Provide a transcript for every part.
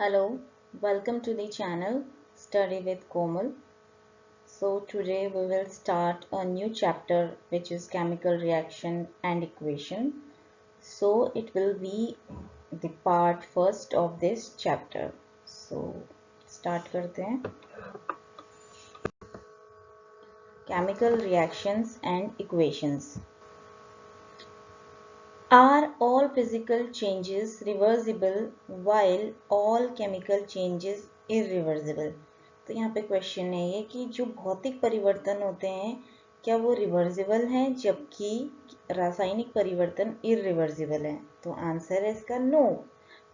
Hello, welcome to the channel Study with Komal. So today we will start a new chapter which is chemical reaction and equation. So it will be the part first of this chapter. So start करते हैं. Chemical reactions and equations. Are all physical changes reversible while all chemical changes irreversible? तो यहाँ पे question है ये कि जो भौतिक परिवर्तन होते हैं क्या वो रिवर्सिबल हैं जबकि रासायनिक परिवर्तन इरिवर्सिबल हैं? तो आंसर है इसका no.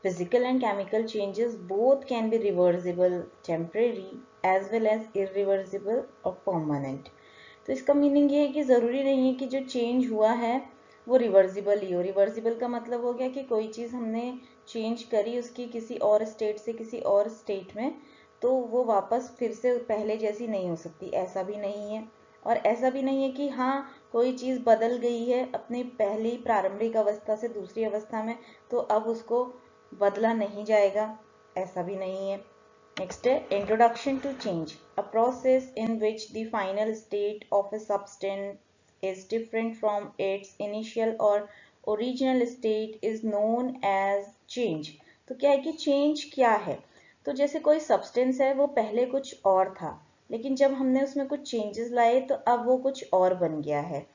Physical and chemical changes both can be reversible, temporary as well as irreversible or permanent. तो इसका मीनिंग ये है कि ज़रूरी नहीं है कि जो चेंज हुआ है वो रिवर्सिबल ही हो. रिवर्सिबल का मतलब हो गया कि कोई चीज़ हमने चेंज करी उसकी किसी और स्टेट से किसी और स्टेट में, तो वो वापस फिर से पहले जैसी नहीं हो सकती. ऐसा भी नहीं है. और ऐसा भी नहीं है कि हाँ कोई चीज़ बदल गई है अपनी पहली प्रारंभिक अवस्था से दूसरी अवस्था में तो अब उसको बदला नहीं जाएगा. ऐसा भी नहीं है. Next, introduction to change. A process in which the final state of a substance is different from its initial or original state is known as change. तो क्या है कि change क्या है? तो जैसे कोई substance है वो पहले कुछ और था, लेकिन जब हमने उसमें कुछ changes लाए तो अब वो कुछ और बन गया है.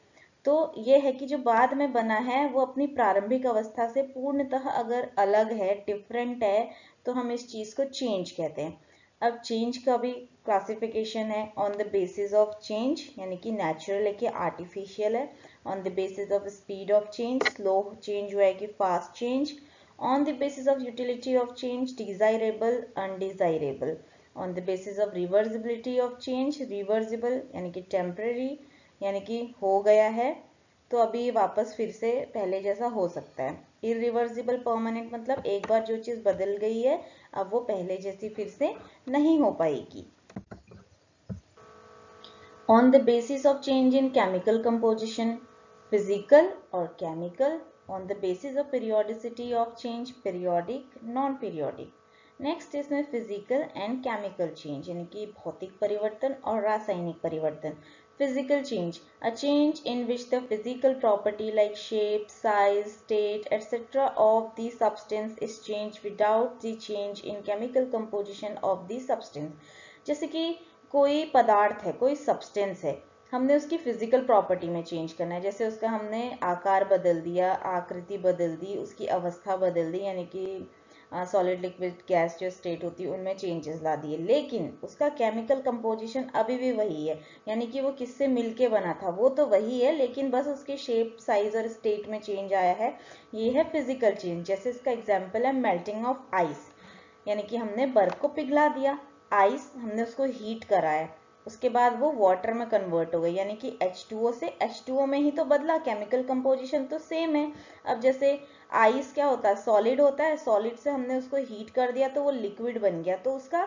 तो ये है कि जो बाद में बना है वो अपनी प्रारंभिक अवस्था से पूर्णतः अगर अलग है, डिफरेंट है, तो हम इस चीज को चेंज कहते हैं. अब चेंज का भी क्लासिफिकेशन है on the basis of change, यानी कि नेचुरल है कि आर्टिफिशियल है. On the basis of speed of change, slow change हुआ है कि fast change. On the basis of utility of change, desirable, undesirable. On the basis of reversibility of change, reversible यानी कि टेम्पररी यानी कि हो गया है तो अभी वापस फिर से पहले जैसा हो सकता है. इरिवर्सिबल परमानेंट मतलब एक बार जो चीज बदल गई है अब वो पहले जैसी फिर से नहीं हो पाएगी. On the basis of change in chemical composition, physical और chemical. On the basis of periodicity of change, periodic, non periodic. Next इसमें फिजिकल एंड केमिकल चेंज यानी कि भौतिक परिवर्तन और रासायनिक परिवर्तन. Physical change, a change in which the physical property like shape, size, state, etc. of the substance is changed without the change in chemical composition of the substance. जैसे कि कोई पदार्थ है, कोई substance है, हमने उसकी फिजिकल प्रॉपर्टी में चेंज करना है. जैसे उसका हमने आकार बदल दिया, आकृति बदल दी, उसकी अवस्था बदल दी, यानी कि सॉलिड लिक्विड गैस जो स्टेट होती है उनमें चेंजेस ला दिए, लेकिन उसका केमिकल कंपोजिशन अभी भी वही है. यानी कि वो किससे मिलके बना था वो तो वही है, लेकिन बस उसके शेप, साइज और स्टेट में चेंज आया है. ये है फिजिकल चेंज. जैसे इसका एग्जांपल है मेल्टिंग ऑफ आइस, यानी कि हमने बर्फ को पिघला दिया. आइस हमने उसको हीट कराया, उसके बाद वो वाटर में कन्वर्ट हो गई, यानी कि H2O से H2O में ही तो बदला. केमिकल कंपोजिशन तो सेम है. अब जैसे आइस क्या होता है, सॉलिड होता है, सॉलिड से हमने उसको हीट कर दिया तो वो लिक्विड बन गया, तो उसका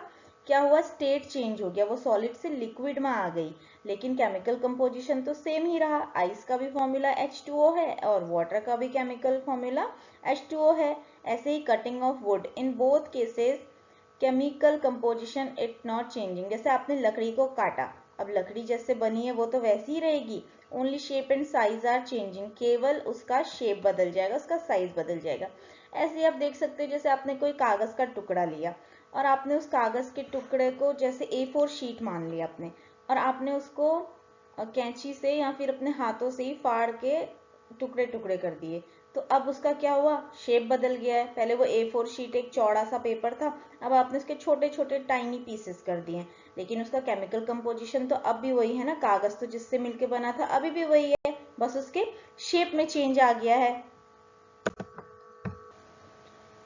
क्या हुआ, स्टेट चेंज हो गया, वो सॉलिड से लिक्विड में आ गई, लेकिन केमिकल कंपोजिशन तो सेम ही रहा. आइस का भी फॉर्मूला H2O है और वाटर का भी केमिकल फॉर्मूला H2O है. ऐसे ही cutting of wood, in both cases chemical composition it not changing. जैसे आपने लकड़ी को काटा, अब लकड़ी जैसे बनी है वो तो वैसी ही रहेगी, only shape and size are changing. केवल उसका शेप बदल जाएगा, उसका साइज बदल जाएगा. ऐसे ही आप देख सकते हो, जैसे आपने कोई कागज का टुकड़ा लिया और आपने उस कागज के टुकड़े को जैसे A4 शीट मान लिया आपने, और आपने उसको कैंची से या फिर अपने हाथों से ही फाड़ के टुकड़े टुकड़े कर दिए, तो अब उसका क्या हुआ, शेप बदल गया है. पहले वो A4 शीट एक चौड़ा सा पेपर था, अब आपने उसके छोटे छोटे टाइनी पीसेस कर दिए, लेकिन उसका केमिकल कंपोजिशन तो अब भी वही है ना. कागज तो जिससे मिलके बना था अभी भी वही है, बस उसके शेप में चेंज आ गया है.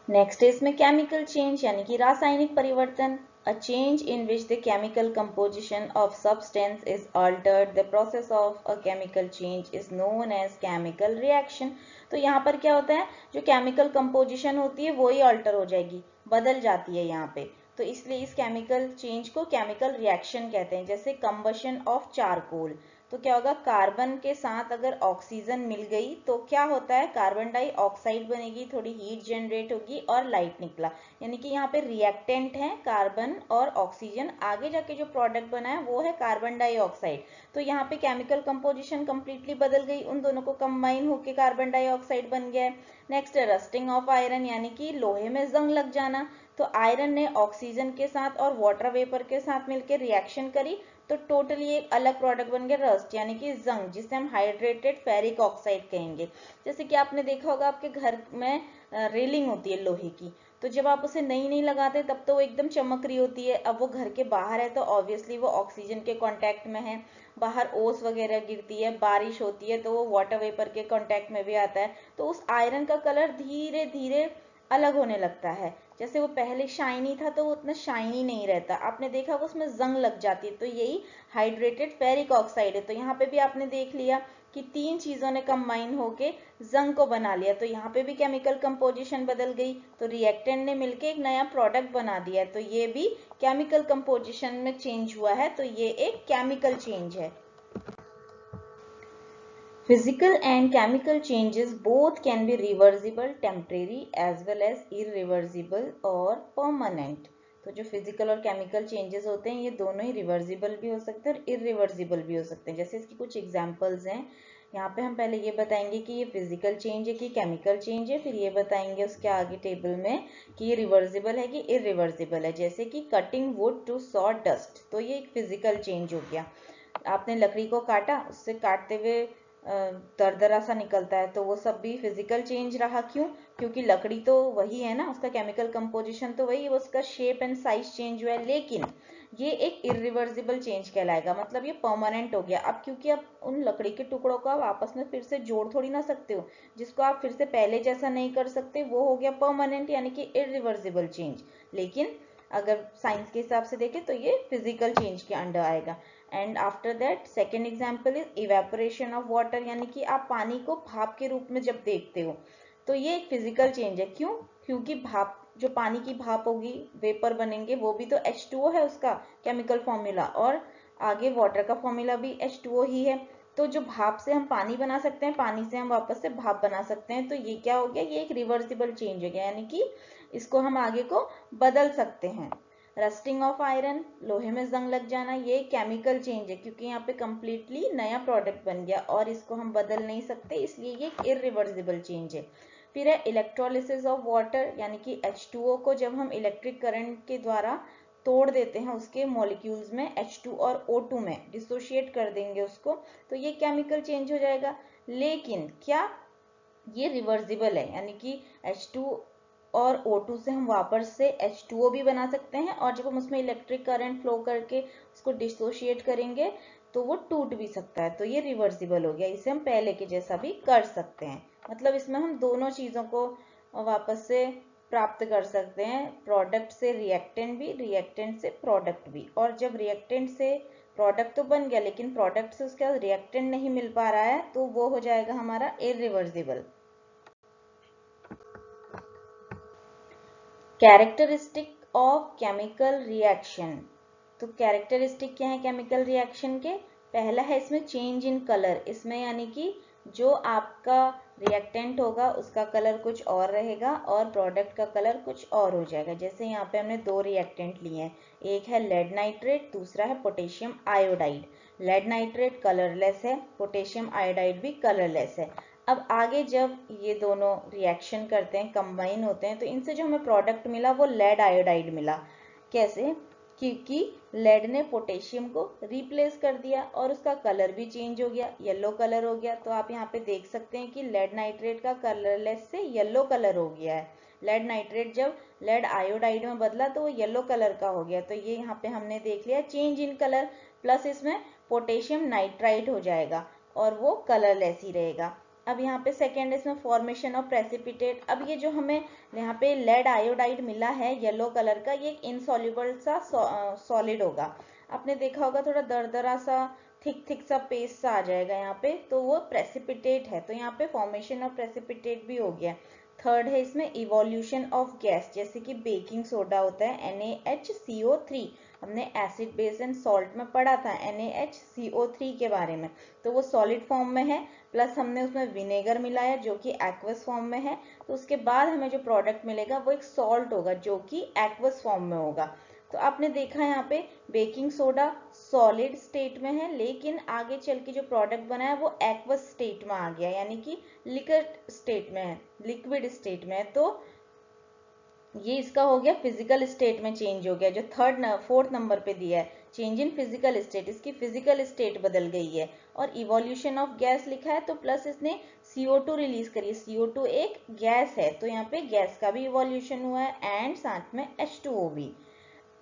नेक्स्ट है इसमें केमिकल चेंज यानी कि रासायनिक परिवर्तन. A change in which the chemical composition of substance is altered. The process of a chemical change is known as chemical reaction. तो यहाँ पर क्या होता है, जो केमिकल कंपोजिशन होती है वही अल्टर हो जाएगी, बदल जाती है यहाँ पे, तो इसलिए इस केमिकल चेंज को केमिकल रिएक्शन कहते हैं. जैसे कंबशन ऑफ चारकोल, तो क्या होगा, कार्बन के साथ अगर ऑक्सीजन मिल गई तो क्या होता है, कार्बन डाइऑक्साइड बनेगी, थोड़ी हीट जनरेट होगी और लाइट निकला। यानी कि यहाँ पे रिएक्टेंट है कार्बन और ऑक्सीजन, आगे जाके जो प्रोडक्ट बना है वो है कार्बन डाइऑक्साइड। तो यहाँ पे केमिकल कंपोजिशन कंप्लीटली बदल गई, उन दोनों को कंबाइन होकर कार्बन डाइऑक्साइड बन गया है। नेक्स्ट है रस्टिंग ऑफ आयरन, यानी कि लोहे में जंग लग जाना। तो आयरन ने ऑक्सीजन के साथ और वाटर वेपर के साथ मिलकर रिएक्शन करी, तो टोटली एक अलग प्रोडक्ट बन गया रस्ट, यानी कि जंग, जिसे हम हाइड्रेटेड फेरिक ऑक्साइड कहेंगे। जैसे कि आपने देखा होगा आपके घर में रेलिंग होती है लोहे की, तो जब आप उसे नई नहीं लगाते तब तो वो एकदम चमक रही होती है। अब वो घर के बाहर है तो ऑब्वियसली वो ऑक्सीजन के कांटेक्ट में है, बाहर ओस वगैरह गिरती है, बारिश होती है तो वो वाटर वेपर के कांटेक्ट में भी आता है, तो उस आयरन का कलर धीरे धीरे अलग होने लगता है। जैसे वो पहले शाइनी था तो वो उतना शाइनी नहीं रहता, आपने देखा वो उसमें जंग लग जाती है, तो यही हाइड्रेटेड फेरिक ऑक्साइड है। तो यहाँ पे भी आपने देख लिया कि तीन चीजों ने कंबाइन होके जंग को बना लिया, तो यहाँ पे भी केमिकल कंपोजिशन बदल गई, तो रिएक्टेंट ने मिलके एक नया प्रोडक्ट बना दिया है, तो ये भी केमिकल कंपोजिशन में चेंज हुआ है, तो ये एक केमिकल चेंज है। Physical and chemical changes both can be reversible, temporary as well as irreversible or permanent. तो जो फिजिकल और केमिकल चेंजेस होते हैं ये दोनों ही रिवर्सिबल भी हो सकते हैं और इरिवर्सिबल भी हो सकते हैं। जैसे इसकी कुछ एग्जांपल्स हैं, यहाँ पे हम पहले ये बताएंगे कि ये फिजिकल चेंज है कि केमिकल चेंज है, फिर ये बताएंगे उसके आगे टेबल में कि ये रिवर्सिबल है कि इरिवर्सिबल है। जैसे कि cutting wood to sawdust, तो ये एक फिजिकल चेंज हो गया। आपने लकड़ी को काटा, उससे काटते हुए दरदरा सा निकलता है, तो वो सब भी फिजिकल चेंज रहा। क्यों? क्योंकि लकड़ी तो वही है ना, उसका केमिकल कंपोजिशन तो वही है, उसका शेप एंड साइज चेंज हुआ है, लेकिन ये एक इरिवर्सिबल चेंज कहलाएगा, मतलब ये परमानेंट हो गया। अब क्योंकि आप उन लकड़ी के टुकड़ों को आप आपस में फिर से जोड़ थोड़ी ना सकते हो, जिसको आप फिर से पहले जैसा नहीं कर सकते, वो हो गया परमानेंट, यानी कि इरिवर्सिबल चेंज। लेकिन अगर साइंस के हिसाब से देखें तो ये फिजिकल चेंज के अंडर आएगा। And after that second example is evaporation of water, यानी कि आप पानी को भाप के रूप में जब देखते हो तो ये एक फिजिकल चेंज है। क्यों? क्योंकि भाप, जो पानी की भाप होगी, वेपर बनेंगे, वो भी तो H2O है उसका केमिकल फॉर्मूला, और आगे वाटर का फॉर्मूला भी H2O ही है। तो जो भाप से हम पानी बना सकते हैं, पानी से हम वापस से भाप बना सकते हैं, तो ये क्या हो गया, ये एक रिवर्सिबल चेंज हो गया, यानी कि इसको हम आगे को बदल सकते हैं। रस्टिंग ऑफ आयरन, लोहे में जंग लग जाना, ये केमिकल चेंज है क्योंकि यहाँ पे कंप्लीटली नया प्रोडक्ट बन गया और इसको हम बदल नहीं सकते, इसलिए ये इरिवर्सिबल चेंज है। फिर है इलेक्ट्रोलिसिस ऑफ वाटर, यानी कि H2O को जब हम इलेक्ट्रिक करंट के द्वारा तोड़ देते हैं, उसके मॉलिक्यूल्स में H2 और O2 में डिसोशिएट कर देंगे उसको, तो ये केमिकल चेंज हो जाएगा। लेकिन क्या ये रिवर्सिबल है, यानी कि H2 और O2 से हम वापस से H2O भी बना सकते हैं, और जब हम उसमें इलेक्ट्रिक करंट फ्लो करके उसको डिसोशिएट करेंगे तो वो टूट भी सकता है, तो ये रिवर्सिबल हो गया, इसे हम पहले के जैसा भी कर सकते हैं। मतलब इसमें हम दोनों चीजों को वापस से प्राप्त कर सकते हैं, प्रोडक्ट से रिएक्टेंट भी, रिएक्टेंट से प्रोडक्ट भी। और जब रिएक्टेंट से प्रोडक्ट तो बन गया लेकिन प्रोडक्ट से उसका रिएक्टेंट नहीं मिल पा रहा है, तो वो हो जाएगा हमारा irreversible. Characteristic of chemical reaction, तो कैरेक्टरिस्टिक क्या है केमिकल रिएक्शन के? पहला है इसमें चेंज इन कलर, इसमें यानी कि जो आपका रिएक्टेंट होगा उसका कलर कुछ और रहेगा और प्रोडक्ट का कलर कुछ और हो जाएगा। जैसे यहाँ पे हमने दो रिएक्टेंट लिए हैं, एक है लेड नाइट्रेट, दूसरा है potassium iodide. Lead nitrate colourless है, पोटेशियम आयोडाइड भी कलरलेस है। अब आगे जब ये दोनों रिएक्शन करते हैं, कंबाइन होते हैं, तो इनसे जो हमें प्रोडक्ट मिला वो लेड आयोडाइड मिला। कैसे? क्योंकि लेड ने पोटेशियम को रिप्लेस कर दिया और उसका कलर भी चेंज हो गया, येलो कलर हो गया। तो आप यहाँ पे देख सकते हैं कि लेड नाइट्रेट का कलरलेस से येलो कलर हो गया है। लेड नाइट्रेट जब लेड आयोडाइड में बदला तो वो येलो कलर का हो गया, तो ये यहाँ पे हमने देख लिया चेंज इन कलर, प्लस इसमें पोटेशियम नाइट्राइट हो जाएगा और वो कलरलेस ही रहेगा। अब यहाँ पे सेकेंड इसमें फॉर्मेशन ऑफ प्रेसिपिटेट। अब ये जो हमें यहाँ पे लेड आयोडाइड मिला है येलो कलर का, ये एक इनसॉल्युबल सा सॉलिड होगा। आपने देखा होगा थोड़ा दरदरा सा थिक सा पेस्ट सा आ जाएगा यहाँ पे, तो वो प्रेसिपिटेट है। तो यहाँ पे फॉर्मेशन ऑफ प्रेसिपिटेट भी हो गया। थर्ड है इसमें इवोल्यूशन ऑफ गैस, जैसे कि बेकिंग सोडा होता है NaHCO3, हमने एसिड बेस एंड सॉल्ट में पढ़ा था NaHCO3 के बारे में, तो वो सॉलिड फॉर्म में है, प्लस हमने उसमें विनेगर मिलाया जो कि एक्वस फॉर्म में है, तो उसके बाद हमें जो प्रोडक्ट मिलेगा वो एक सॉल्ट होगा जो कि एक्वस फॉर्म में होगा। तो आपने देखा यहाँ पे बेकिंग सोडा सॉलिड स्टेट में है, लेकिन आगे चल के जो प्रोडक्ट बना है वो एक्वस स्टेट में आ गया, यानी कि लिक्विड स्टेट में है, लिक्विड स्टेट में है। तो ये इसका हो गया फिजिकल स्टेट में चेंज हो गया, जो फोर्थ नंबर पे दिया है चेंज इन फिजिकल स्टेट, इसकी फिजिकल स्टेट बदल गई है। और इवोल्यूशन ऑफ गैस लिखा है तो प्लस इसने CO2 रिलीज करी, CO2 एक गैस है तो यहाँ पे गैस का भी इवोल्यूशन हुआ है एंड साथ में H2O भी।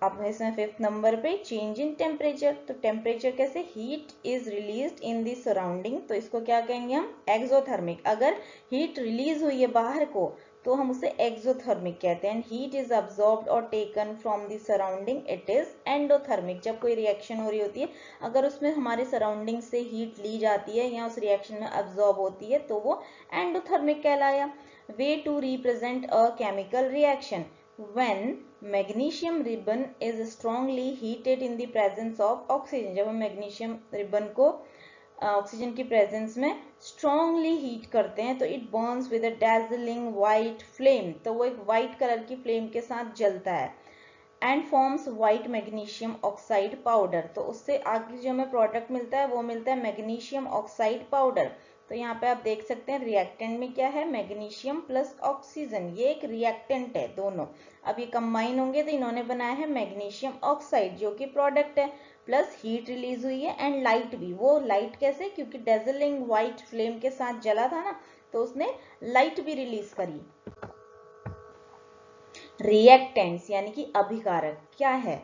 अब इसमें फिफ्थ नंबर पे चेंज इन टेम्परेचर, तो टेम्परेचर कैसे, heat is released in the surrounding, तो इसको क्या कहेंगे हम, एक्सोथर्मिक। अगर हीट रिलीज हुई है बाहर को तो हम उसे एक्सोथर्मिक कहते हैं। हीट इज अब्सॉर्ब्ड और taken from the surrounding, it is endothermic. जब कोई रिएक्शन हो रही होती है अगर उसमें हमारे सराउंडिंग से हीट ली जाती है या उस रिएक्शन में अब्सॉर्ब होती है तो वो एंडोथर्मिक कहलाया। Way to represent a chemical reaction when magnesium ribbon is strongly heated in the presence of oxygen, जब हम मैग्नीशियम रिबन को ऑक्सीजन की प्रेजेंस में स्ट्रांगली हीट करते हैं तो it Burns with a dazzling white flame, तो वो एक वाइट कलर की फ्लेम के साथ जलता है and forms white magnesium oxide powder, तो उससे आगे जो हमें प्रोडक्ट मिलता है वो मिलता है मैग्नीशियम ऑक्साइड पाउडर। तो यहाँ पे आप देख सकते हैं रिएक्टेंट में क्या है, मैग्नीशियम प्लस ऑक्सीजन, ये एक रिएक्टेंट है दोनों, अब ये कंबाइन होंगे तो इन्होंने बनाया है मैग्नीशियम ऑक्साइड जो कि प्रोडक्ट है, प्लस हीट रिलीज हुई है एंड लाइट भी। वो लाइट कैसे, क्योंकि डेजलिंग व्हाइट फ्लेम के साथ जला था ना तो उसने लाइट भी रिलीज करी। रिएक्टेंट्स यानी कि अभिकारक क्या है,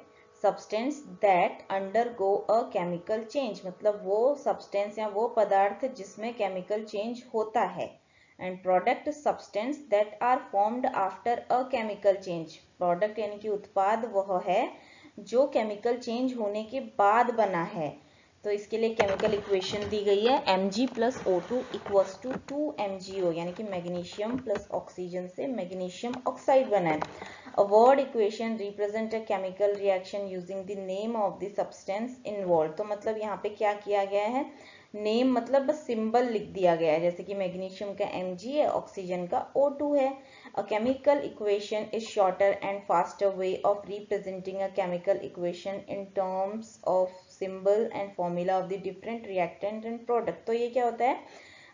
substance that undergo a chemical change, मतलब वो सब्सटेंस या वो पदार्थ जिसमें केमिकल चेंज होता है। End product substance that are formed after a chemical change, product यानी कि उत्पाद वह है जो केमिकल चेंज होने के बाद बना है। तो इसके लिए केमिकल इक्वेशन दी गई है Mg plus O2 equals to 2MgO, यानी कि मैग्नीशियम प्लस ऑक्सीजन से मैग्नीशियम ऑक्साइड बना है। A word equation represent a chemical reaction using the name of the substance involved, तो मतलब यहाँ पे क्या किया गया है, नेम मतलब बस सिंबल लिख दिया गया है, जैसे कि मैग्नीशियम का Mg है, ऑक्सीजन का O2 है। A chemical equation is shorter and faster way of representing a chemical equation in terms of symbol and formula of the different reactant and product, तो ये क्या होता है,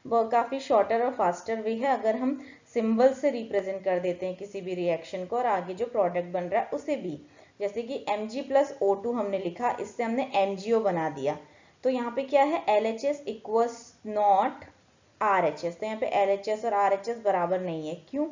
वो काफी शॉर्टर और फास्टर वे है अगर हम सिंबल से रिप्रेजेंट कर देते हैं किसी भी रिएक्शन को और आगे जो प्रोडक्ट बन रहा है उसे भी, जैसे कि Mg प्लस O2 हमने लिखा, इससे हमने MgO बना दिया, तो यहाँ पे क्या है LHS इक्वल्स नॉट RHS, तो यहाँ पे LHS और RHS बराबर नहीं है, क्यों,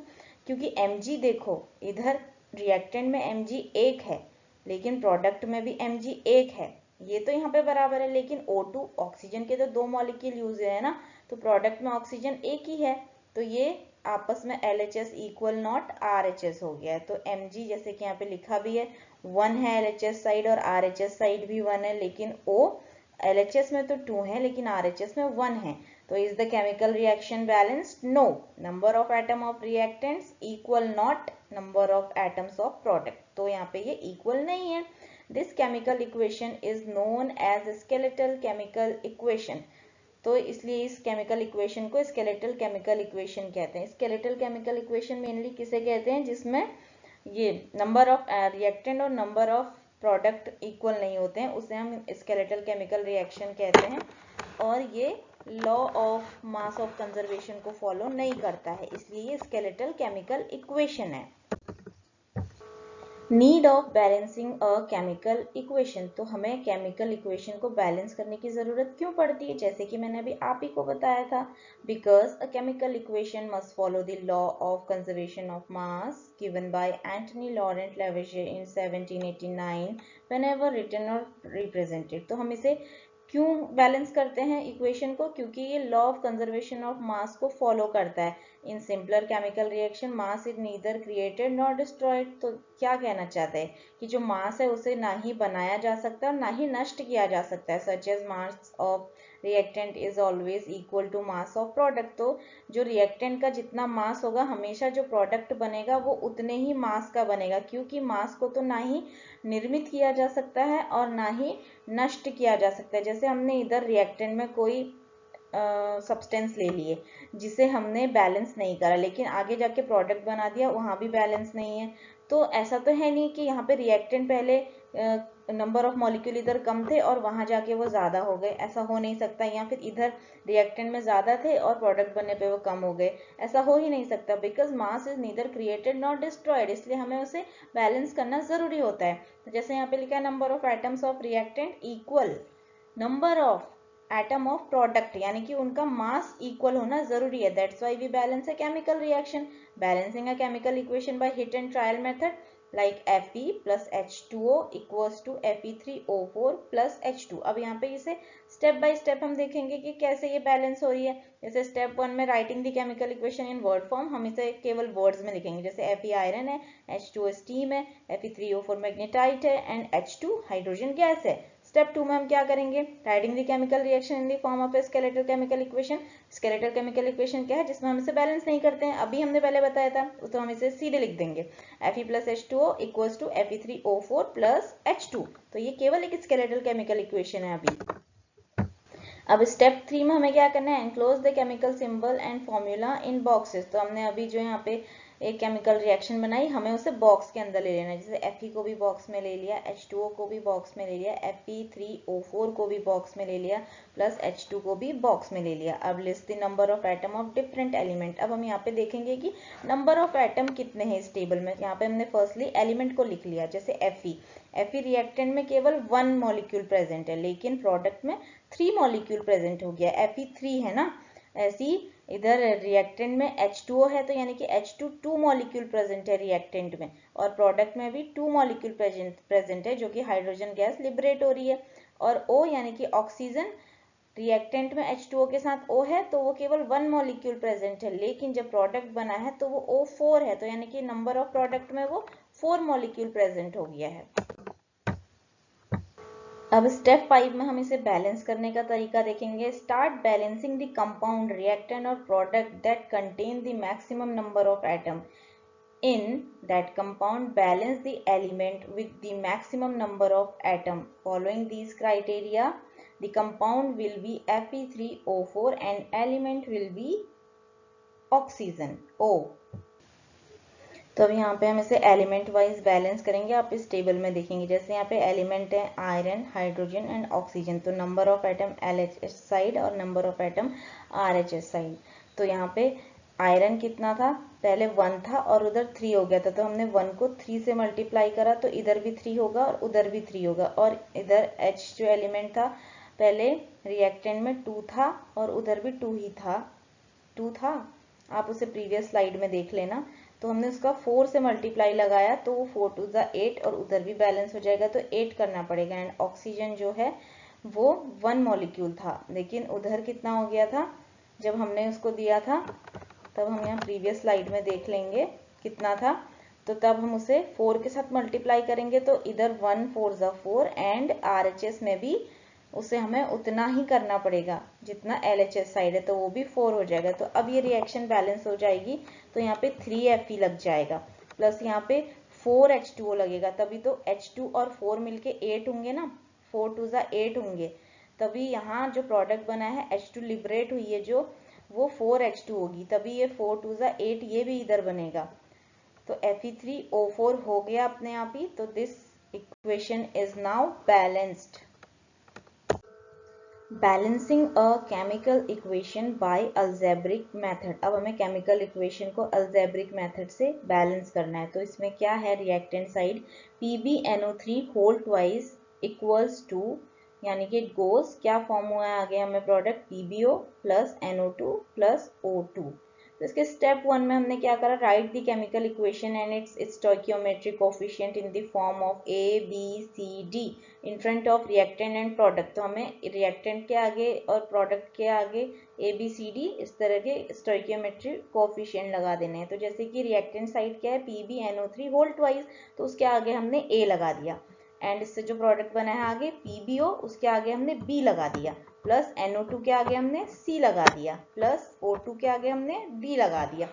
क्योंकि Mg देखो इधर रिएक्टेंट में Mg एक है लेकिन प्रोडक्ट में भी Mg एक है, ये तो यहाँ पे बराबर है, लेकिन O2 ऑक्सीजन के तो दो मॉलिक्यूल यूज है ना, तो प्रोडक्ट में ऑक्सीजन एक ही है, तो ये आपस में LHS इक्वल नॉट RHS हो गया है। तो Mg जैसे कि यहाँ पे लिखा भी है 1 है LHS साइड और RHS साइड भी 1 है, लेकिन O LHS में तो 2 है लेकिन RHS में 1 है, तो is the chemical reaction balanced, no, number of atom of reactants equal not number of atoms of product, तो यहाँ पे ये इक्वल नहीं है। This chemical equation is known as skeletal chemical equation, तो इसलिए इस केमिकल इक्वेशन को स्केलेटल केमिकल इक्वेशन कहते हैं। स्केलेटल केमिकल इक्वेशन मेनली किसे कहते हैं, जिसमें ये नंबर ऑफ रिएक्टेंट और नंबर ऑफ प्रोडक्ट इक्वल नहीं होते हैं, उसे हम स्केलेटल केमिकल रिएक्शन कहते हैं, और ये law of mass of conservation को फॉलो नहीं करता है, इसलिए ये स्केलेटल केमिकल इक्वेशन है। Need of balancing a chemical equation, तो हमें केमिकल इक्वेशन को बैलेंस करने की जरूरत क्यों पड़ती है, जैसे कि मैंने अभी आप ही को बताया था, because a chemical equation must follow the law of conservation of mass given by Antoine Laurent Lavoisier in 1789 whenever written और रिप्रेजेंटेड। तो हम इसे क्यों बैलेंस करते हैं इक्वेशन को, क्योंकि ये लॉ ऑफ कंजर्वेशन ऑफ मास को फॉलो करता है। In simpler chemical reaction mass is neither created not destroyed, तो क्या कहना चाहते हैं कि जो मास है उसे ना ही बनाया जा सकता है और ना ही नष्ट किया जा सकता है, such as mass of reactant is always equal to mass of product. तो जो रिएक्टेंट का जितना मास होगा हमेशा जो प्रोडक्ट बनेगा वो उतने ही मास का बनेगा, क्योंकि मास को तो ना ही निर्मित किया जा सकता है और ना ही नष्ट किया जा सकता है। जैसे हमने इधर रिएक्टेंट में कोई सब्सटेंस ले लिए जिसे हमने बैलेंस नहीं करा, लेकिन आगे जाके प्रोडक्ट बना दिया, वहाँ भी बैलेंस नहीं है। तो ऐसा तो है नहीं कि यहाँ पे रिएक्टेंट पहले नंबर ऑफ मॉलिक्यूल इधर कम थे और वहां जाके वो ज्यादा हो गए, ऐसा हो नहीं सकता। या फिर इधर रिएक्टेंट में ज्यादा थे और प्रोडक्ट बनने पे वो कम हो गए, ऐसा हो ही नहीं सकता। Because mass is neither created not destroyed, इसलिए हमें उसे बैलेंस करना जरूरी होता है। तो जैसे यहाँ पे लिखा है number of atoms of reactant equal number of atom of product, यानी कि उनका मास इक्वल होना जरूरी है। That's why we balance a chemical reaction. Balancing a chemical equation by hit and trial method like Fe plus H2O equals to Fe3O4 plus H2। अब यहाँ पे इसे स्टेप बाय स्टेप हम देखेंगे कि कैसे ये बैलेंस हो रही है। जैसे स्टेप 1 में writing the chemical equation in word form, हम इसे केवल वर्ड्स में लिखेंगे। जैसे Fe आयरन है, H2O स्टीम है, Fe3O4 मैग्नेटाइट है एंड H2 हाइड्रोजन गैस है। स्टेप 2 में हम क्या करेंगे, writing the chemical reaction in the form of A skeletal chemical equation. Skeletal chemical equation क्या है, जिसमें हम इसे बैलेंस नहीं करते हैं, अभी हमने पहले बताया था, तो हम इसे सीधे लिख देंगे Fe plus H2O equals to Fe3O4 plus H2। तो ये केवल एक स्केलेटल केमिकल इक्वेशन है अभी। अब स्टेप 3 में हमें क्या करना है, enclose the chemical symbol and formula in boxes. तो हमने अभी जो यहाँ पे एक केमिकल रिएक्शन बनाई, हमें उसे बॉक्स के अंदर ले लेना है। जैसे Fe को भी बॉक्स में ले लिया, H2O को भी बॉक्स में ले लिया, Fe3O4 को भी बॉक्स में ले लिया, प्लस H2 को भी बॉक्स में ले लिया। अब list the number of atom of different element. अब हम यहाँ पे देखेंगे कि नंबर ऑफ एटम कितने हैं इस टेबल में। यहाँ पे हमने फर्स्टली एलिमेंट को लिख लिया, जैसे Fe रिएक्टेंट में केवल 1 मॉलिक्यूल प्रेजेंट है, लेकिन प्रोडक्ट में 3 मॉलिक्यूल प्रेजेंट हो गया, Fe3 है ना। ऐसी इधर रिएक्टेंट में H2O है, तो यानी कि H2 2 मॉलिक्यूल प्रेजेंट है रिएक्टेंट में, और प्रोडक्ट में भी 2 मॉलिक्यूल प्रेजेंट है, जो कि हाइड्रोजन गैस लिबरेट हो रही है। और O यानी कि ऑक्सीजन, रिएक्टेंट में H2O के साथ O है तो वो केवल 1 मॉलिक्यूल प्रेजेंट है, लेकिन जब प्रोडक्ट बना है तो वो O4 है, तो यानी कि नंबर ऑफ प्रोडक्ट में वो 4 मॉलिक्यूल प्रेजेंट हो गया है। अब स्टेप 5 में हम इसे बैलेंस करने का तरीका देखेंगे। Start balancing the compound reactant और product that contain the maximum number of atom in that compound. Balance the element with the maximum number of atom following these criteria. The compound will be Fe3O4 and element will be oxygen O। तो अब यहाँ पे हम इसे element wise balance करेंगे। आप इस table में देखेंगे, जैसे यहाँ पे एलिमेंट है आयरन, हाइड्रोजन एंड ऑक्सीजन, तो number of atom LHS side और number of atom RHS side. तो यहाँ पे आयरन कितना था, पहले 1 था और उधर 3 हो गया था, तो हमने 1 को 3 से मल्टीप्लाई करा, तो इधर भी 3 होगा और उधर भी 3 होगा। और इधर H जो एलिमेंट था, पहले रिएक्टेंट में 2 था और उधर भी 2 ही था, 2 था, आप उसे प्रीवियस स्लाइड में देख लेना। तो हमने उसका 4 से मल्टीप्लाई लगाया, तो वो 4 2 8 और उधर भी बैलेंस हो जाएगा, तो 8 करना पड़ेगा। एंड ऑक्सीजन जो है वो 1 मॉलिक्यूल था, लेकिन उधर कितना हो गया था जब हमने उसको दिया था, तब हम यहाँ प्रीवियस स्लाइड में देख लेंगे कितना था। तो तब हम उसे 4 के साथ मल्टीप्लाई करेंगे, तो इधर 1 4 4 एंड RHS में भी उसे हमें उतना ही करना पड़ेगा जितना LHS साइड है, तो वो भी 4 हो जाएगा। तो अब ये रिएक्शन बैलेंस हो जाएगी, तो यहाँ पे 3Fe लग जाएगा, प्लस यहाँ पे 4H2O लगेगा, तभी तो H2 और 4 मिलके 8 होंगे ना, 4 2 8 होंगे, तभी यहाँ जो प्रोडक्ट बना है H2 लिबरेट हुई है जो, वो 4H2 होगी, तभी ये 4 2 8 ये भी इधर बनेगा। तो Fe3O4 हो गया अपने आप ही। तो this equation is now balanced. Balancing a chemical equation by algebraic method. अब हमें केमिकल इक्वेशन को अलजेब्रिक मेथड से बैलेंस करना है। तो इसमें क्या है, reactant side PbNO3 whole twice equals to, यानी कि गोस क्या फॉर्म हुआ है आगे हमें product PbO plus NO2 plus O2। तो इसके स्टेप 1 में हमने क्या करा, right the chemical equation and it's stoichiometric coefficient in the form of ABCD in front of reactant and product. तो हमें रिएक्टेंट के आगे और प्रोडक्ट के आगे ABCD इस तरह के स्टोइकियोमेट्रिक कोफिशिएंट लगा देने हैं। तो जैसे कि रिएक्टेंट साइड क्या है PbNO3 होल ट्वाइस, तो उसके आगे हमने A लगा दिया। एंड इससे जो प्रोडक्ट बना है आगे PbO, उसके आगे हमने B लगा दिया, प्लस NO2 के आगे हमने C लगा दिया, प्लस O2 के आगे हमने D लगा दिया।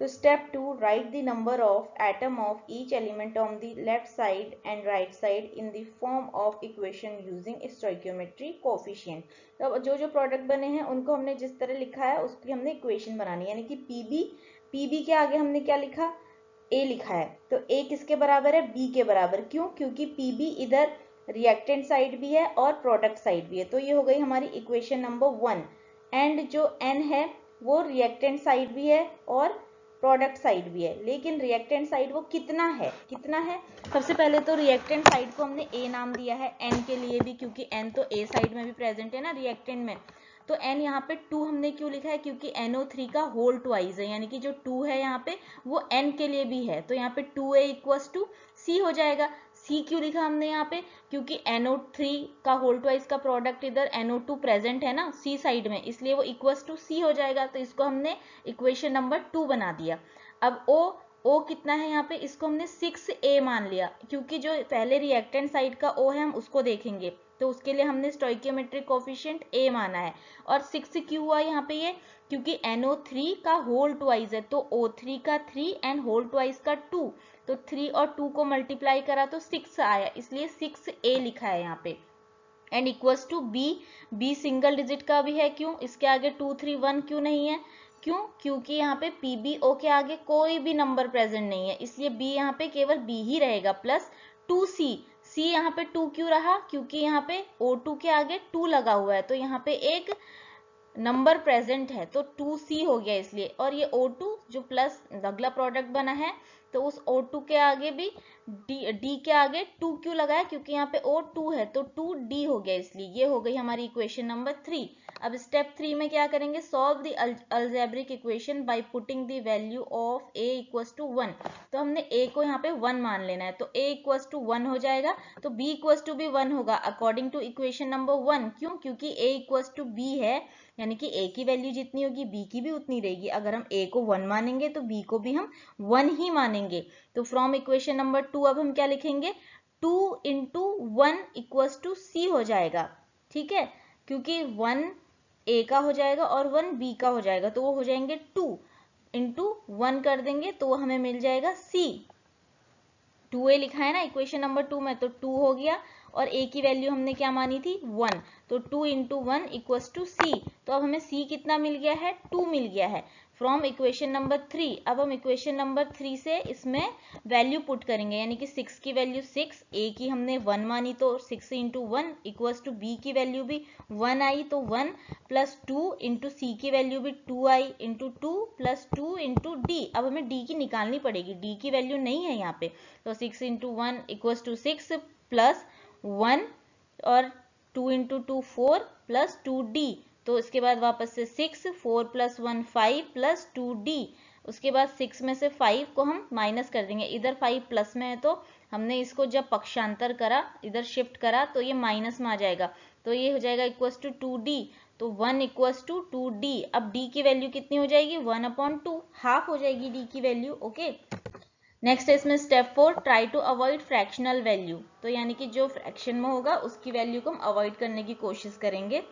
तो step 2, right the number of atom of each element on the left side and right side in the form of equation using stoichiometry coefficient. तो जो जो प्रोडक्ट बने हैं उनको हमने जिस तरह लिखा है उसकी हमने इक्वेशन बनानी है, यानी कि PB के आगे हमने क्या लिखा, A लिखा है, तो A किसके बराबर है, B के बराबर। क्यों, क्योंकि PB इधर रिएक्टेंट साइड भी है और प्रोडक्ट साइड भी है, तो ये हो गई हमारी इक्वेशन नंबर 1। एंड जो N है वो रिएक्टेंट साइड भी है और प्रोडक्ट साइड भी है, लेकिन रिएक्टेंट साइड वो कितना है, सबसे पहले तो रिएक्टेंट साइड को हमने A नाम दिया है N के लिए भी, क्योंकि N तो A साइड में भी प्रेजेंट है ना रिएक्टेंट में। तो N यहाँ पे 2 हमने क्यों लिखा है, क्योंकि NO3 का होल ट्वाइस है, यानी कि जो 2 है यहाँ पे वो N के लिए भी है, तो यहाँ पे 2A इक्वल्स टू C हो जाएगा। C क्यों लिखा हमने यहाँ पे, क्योंकि NO3 का होल ट्वाइस का प्रोडक्ट इधर NO2 प्रेजेंट है ना C साइड में, इसलिए वो इक्वल्स टू C हो जाएगा, तो इसको हमने इक्वेशन नंबर 2 बना दिया। अब O कितना है यहाँ पे, इसको हमने 6A मान लिया, क्योंकि जो पहले रिएक्टेंट साइड का O है हम उसको देखेंगे, तो उसके लिए हमने स्टोइकियोमेट्रिक कोएफिशिएंट A माना है। और 6 क्यों हुआ यहाँ पे ये, क्योंकि NO3 का होल ट्वाइस है, तो O3 का 3 एंड होल ट्वाइस का 2, तो 3 और 2 को मल्टीप्लाई करा तो 6 आया, इसलिए 6A लिखा है यहाँ पे। And equals to B single digit का भी है, क्यों, इसके आगे 2 3 1 क्यों नहीं है, क्यों, क्योंकि यहाँ पे PbO के आगे कोई भी नंबर प्रेजेंट नहीं है, इसलिए B यहाँ पे केवल B ही रहेगा, प्लस 2C। C यहाँ पे 2 क्यों रहा, क्योंकि यहाँ पे O2 के आगे 2 लगा हुआ है, तो यहाँ पे एक नंबर प्रेजेंट है, तो 2C हो गया इसलिए। और ये O2 जो प्लस अगला प्रोडक्ट बना है, तो उस O2 के आगे भी D के आगे 2 क्यों लगाया, क्योंकि यहाँ पे O2 है, तो 2D हो गया, इसलिए ये हो गई हमारी इक्वेशन नंबर 3। अब स्टेप 3 में क्या करेंगे, solve the algebraic equation by putting the value of A equals to 1। तो हमने A को यहाँ पे 1 मान लेना है, तो A इक्वल्स टू 1 हो जाएगा, तो B इक्वल्स टू भी 1 होगा अकॉर्डिंग टू इक्वेशन नंबर 1। क्यों, क्योंकि A इक्वल्स टू B है, यानी कि A की वैल्यू जितनी होगी B की भी उतनी रहेगी। अगर हम A को 1 मानेंगे तो B को भी हम 1 ही मानेंगे। तो फ्रॉम इक्वेशन नंबर 2 अब हम क्या लिखेंगे, 2 इंटू 1 इक्वल्स टू C हो जाएगा, ठीक है, क्योंकि 1 A का हो जाएगा और 1 B का हो जाएगा, तो वो हो जाएंगे 2 इंटू 1 कर देंगे तो हमें मिल जाएगा C। 2A लिखा है ना इक्वेशन नंबर 2 में, तो 2 हो गया, और A की वैल्यू हमने क्या मानी थी 1, तो 2 इंटू 1 इक्वल्स टू C। तो अब हमें C कितना मिल गया है, 2 मिल गया है फ्रॉम इक्वेशन नंबर 3। अब हम इक्वेशन नंबर 3 से इसमें वैल्यू पुट करेंगे, यानी कि 6 की वैल्यू 6, A की हमने 1 मानी तो 6 इंटू 1 इक्वल्स टू B की वैल्यू भी 1 आई, तो 1 प्लस 2 इंटू C की वैल्यू भी 2 आई, इंटू 2 प्लस 2 इंटू D। अब हमें D की निकालनी पड़ेगी, D की वैल्यू नहीं है यहाँ पे, तो 6 इंटू 1 इक्वल्स टू 6 प्लस 1 और 2 इंटू 2 4 प्लस 2D, तो इसके बाद वापस से 6, 4 प्लस 1 5 प्लस 2D। उसके बाद 6 में से 5 को हम माइनस कर देंगे, इधर 5 प्लस में है, तो हमने इसको जब पक्षांतर करा, इधर शिफ्ट करा, तो ये माइनस में आ जाएगा, तो ये हो जाएगा इक्वल्स टू 2D, तो 1 इक्वल्स टू 2D। अब D की वैल्यू कितनी हो जाएगी, 1/2, हाफ हो जाएगी D की वैल्यू, ओके। नेक्स्ट है इसमें step 4, try to avoid fractional value, तो यानी कि जो फ्रैक्शन में होगा उसकी वैल्यू को हम अवॉइड करने की कोशिश करेंगे।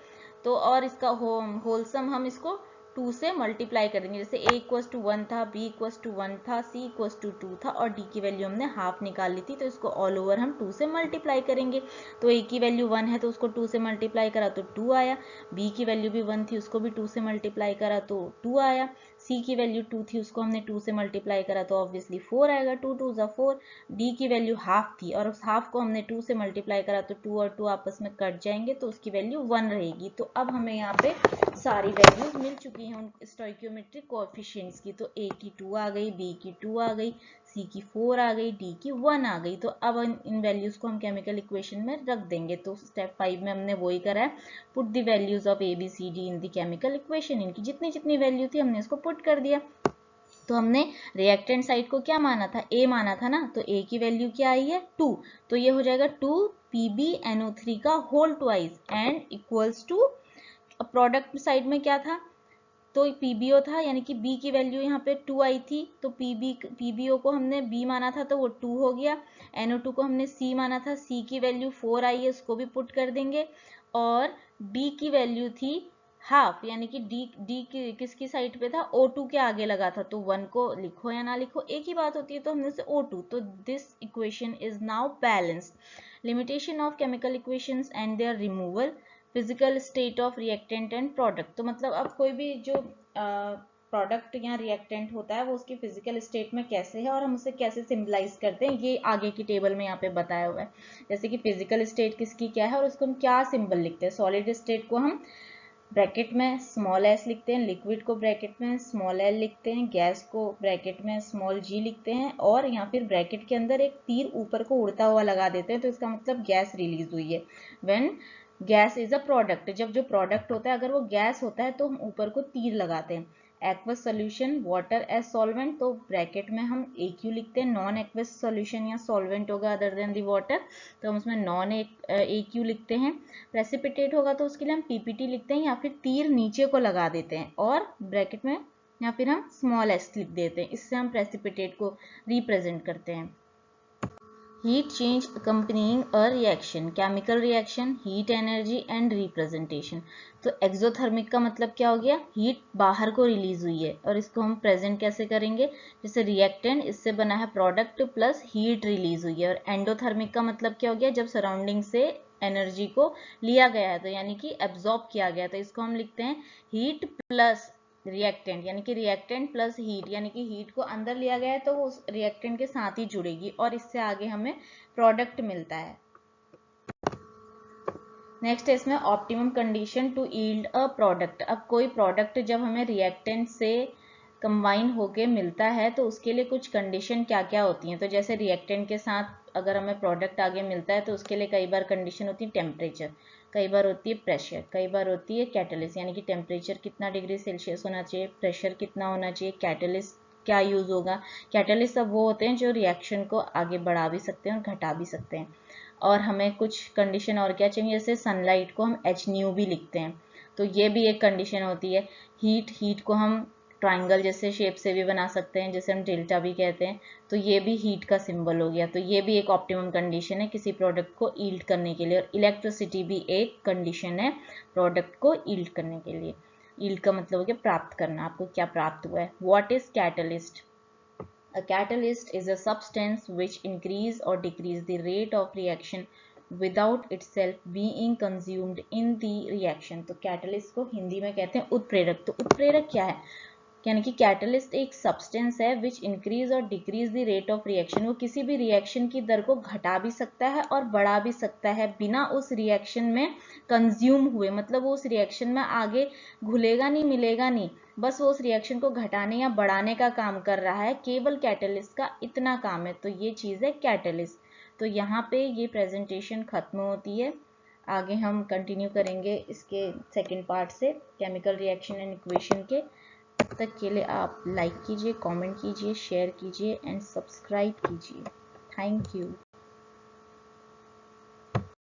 तो और इसका होलसम हम इसको 2 से मल्टीप्लाई करेंगे, जैसे A इक्वल्स टू 1 था, B इक्वल्स टू 1 था, C इक्वल्स टू 2 था, और D की वैल्यू हमने हाफ निकाल ली थी, तो इसको ऑल ओवर हम 2 से मल्टीप्लाई करेंगे। तो A की वैल्यू 1 है तो उसको 2 से मल्टीप्लाई करा तो 2 आया, B की वैल्यू भी 1 थी, उसको भी 2 से मल्टीप्लाई करा तो 2 आया, C की वैल्यू 2 थी, उसको हमने 2 से मल्टीप्लाई करा तो ऑब्वियसली 4 आएगा, 2 2 ज़ा 4। D की वैल्यू हाफ थी और उस हाफ को हमने 2 से मल्टीप्लाई करा तो 2 और 2 आपस में कट जाएंगे, तो उसकी वैल्यू 1 रहेगी। तो अब हमें यहाँ पे सारी वैल्यूज मिल चुकी हैं उन स्टोइकियोमेट्रिक कोएफिशिएंट्स की, तो A की 2 आ गई, B की 2 आ गई, C की 4 आ गई, D की 1 आ गई। तो अब इन वैल्यूज को हम केमिकल इक्वेशन में रख देंगे। तो स्टेप 5 में हमने वही करा है, put the values of ABCD in the chemical equation, इनकी जितनी जितनी वैल्यू थी हमने इसको पुट कर दिया। तो हमने रिएक्टेंट साइड को क्या माना था, A माना था ना, तो A की वैल्यू क्या आई है 2, तो ये हो जाएगा 2 PbNO3 का whole twice and equals to product side में क्या था तो PbO था, यानी कि B की वैल्यू यहाँ पे 2 आई थी, तो PbO को हमने B माना था तो वो 2 हो गया। NO2 को हमने C माना था, C की वैल्यू 4 आई है, उसको भी पुट कर देंगे। और D की वैल्यू थी हाफ, यानी कि D किसकी साइड पे था, O2 के आगे लगा था, तो 1 को लिखो या ना लिखो एक ही बात होती है, तो हमने से O2, तो this equation is now balanced. Limitation of chemical equations and their removal, physical state of reactant and product. तो मतलब अब कोई भी जो प्रोडक्ट या रिएक्टेंट होता है वो उसकी फिजिकल स्टेट में कैसे है और हम उसे कैसे सिंबलाइज करते हैं, ये आगे की टेबल में यहाँ पे बताया हुआ है। जैसे कि फिजिकल स्टेट किसकी क्या है और उसको हम क्या सिंबल लिखते हैं। सॉलिड स्टेट को हम ब्रैकेट में स्मॉल s लिखते हैं, लिक्विड को ब्रैकेट में स्मॉल l लिखते हैं, गैस को ब्रैकेट में स्मॉल g लिखते हैं, और या फिर ब्रैकेट के अंदर एक तीर ऊपर को उड़ता हुआ लगा देते हैं, तो इसका मतलब गैस रिलीज हुई है। When gas is a product, जब जो प्रोडक्ट होता है अगर वो गैस होता है तो हम ऊपर को तीर लगाते हैं। Aqueous solution water as solvent, तो ब्रैकेट में हम AQ लिखते हैं। नॉन एक्वस सोल्यूशन या सॉल्वेंट होगा अदर देन दी वाटर, तो हम उसमें नॉन AQ लिखते हैं। प्रेसिपिटेट होगा तो उसके लिए हम PPT लिखते हैं या फिर तीर नीचे को लगा देते हैं और ब्रैकेट में या फिर हम स्मॉल s लिख देते हैं, इससे हम प्रेसिपिटेट को रिप्रेजेंट करते हैं। Heat change accompanying a reaction, chemical reaction, heat energy and representation। तो एक्सोथर्मिक का मतलब क्या हो गया, हीट बाहर को रिलीज हुई है और इसको हम प्रेजेंट कैसे करेंगे, जैसे रिएक्टेंट इससे बना है प्रोडक्ट प्लस हीट रिलीज हुई है। और एंडोथर्मिक का मतलब क्या हो गया, जब सराउंडिंग से एनर्जी को लिया गया है तो यानी कि एब्जॉर्ब किया गया, तो इसको हम लिखते हैं हीट प्लस रिएक्टेंट, यानी कि रिएक्टेंट प्लस हीट, यानी कि हीट को अंदर लिया गया है तो वो उस रिएक्टेंट के साथ ही जुड़ेगी और इससे आगे हमें प्रोडक्ट मिलता है। नेक्स्ट है इसमें optimum condition to yield a product. अब कोई प्रोडक्ट जब हमें रिएक्टेंट से कंबाइन होके मिलता है तो उसके लिए कुछ कंडीशन क्या क्या होती हैं। तो जैसे रिएक्टेंट के साथ अगर हमें प्रोडक्ट आगे मिलता है तो उसके लिए कई बार कंडीशन होती है टेम्परेचर, कई बार होती है प्रेशर, कई बार होती है कैटलिस्ट, यानी कि टेम्परेचर कितना डिग्री सेल्सियस होना चाहिए, प्रेशर कितना होना चाहिए, कैटलिस्ट क्या यूज होगा। कैटलिस्ट सब वो होते हैं जो रिएक्शन को आगे बढ़ा भी सकते हैं और घटा भी सकते हैं। और हमें कुछ कंडीशन और क्या चाहिए, जैसे सनलाइट को हम HNU भी लिखते हैं, तो ये भी एक कंडीशन होती है। हीट को हम ट्राइंगल जैसे शेप से भी बना सकते हैं, जैसे हम डेल्टा भी कहते हैं, तो ये भी हीट का सिंबल हो गया। तो ये भी एक ऑप्टिमम कंडीशन है किसी प्रोडक्ट को यील्ड करने के लिए। और इलेक्ट्रिसिटी भी एक कंडीशन है प्रोडक्ट को यील्ड करने के लिए। यील्ड का मतलब हो गया प्राप्त करना, आपको क्या प्राप्त हुआ है। What is catalyst? A catalyst is a substance which increase or decrease the rate of reaction without itself being consumed in the reaction। तो कैटलिस्ट को हिंदी में कहते हैं उत्प्रेरक। तो उत्प्रेरक क्या है, यानी कि कैटलिस्ट एक सब्सटेंस है विच इंक्रीज और decrease the rate of reaction. वो किसी भी रिएक्शन की दर को घटा भी सकता है और बढ़ा भी सकता है बिना उस रिएक्शन में कंज्यूम हुए, मतलब वो उस रिएक्शन में आगे घुलेगा नहीं, मिलेगा नहीं, बस वो उस रिएक्शन को घटाने या बढ़ाने का काम कर रहा है, केवल कैटलिस्ट का इतना काम है। तो ये चीज़ है कैटलिस्ट। तो यहाँ पे ये प्रेजेंटेशन खत्म होती है, आगे हम कंटिन्यू करेंगे इसके सेकंड पार्ट से केमिकल रिएक्शन एंड इक्वेशन के। तब तक के लिए आप लाइक कीजिए, कमेंट कीजिए, शेयर कीजिए एंड सब्सक्राइब कीजिए। Thank you.